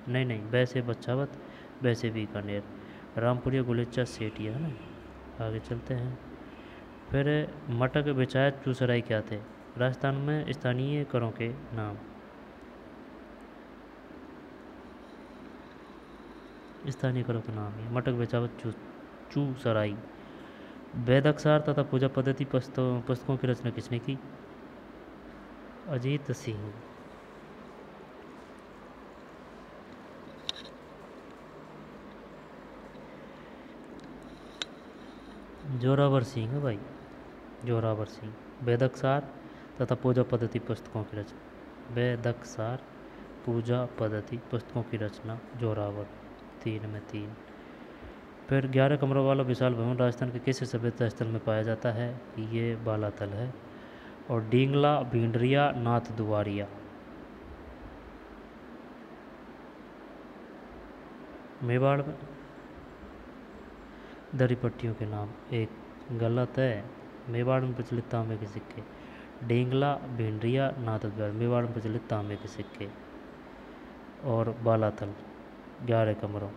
नहीं वैसे बच्चावत, वैसे बीकानेर, रामपुरिया गुलेचा सेठिया है ना। आगे चलते हैं। फिर मटक बेचायत चूसराई क्या थे? राजस्थान में स्थानीय करों के नाम। स्थानीय करों के नाम है मटक बेचावत चूसराई। वेदाक्षार तथा पूजा पद्धति पुस्तकों की रचना किसने की? अजीत सिंह। जोरावर सिंह है भाई, जोरावर सिंह। वेदाक्षार तथा पूजा पद्धति पुस्तकों की रचना, वेदाक्षार पूजा पद्धति पुस्तकों की रचना जोरावर, 3 में 3। फिर 11 कमरों वाला विशाल भवन राजस्थान के किस सभ्यता स्थल में पाया जाता है? ये बालातल है। और डींगला भिंडरिया नाथ दुआरिया, मेवाड़ में। दरी पट्टियों के नाम, एक गलत है। मेवाड़ में प्रचलित तांबे के सिक्के, डींगला भिंडरिया नाथ द्वार, मेवाड़ में प्रचलित तांबे के सिक्के। और बालातल 11 कमरों।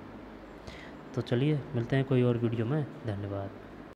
तो चलिए मिलते हैं कोई और वीडियो में। धन्यवाद।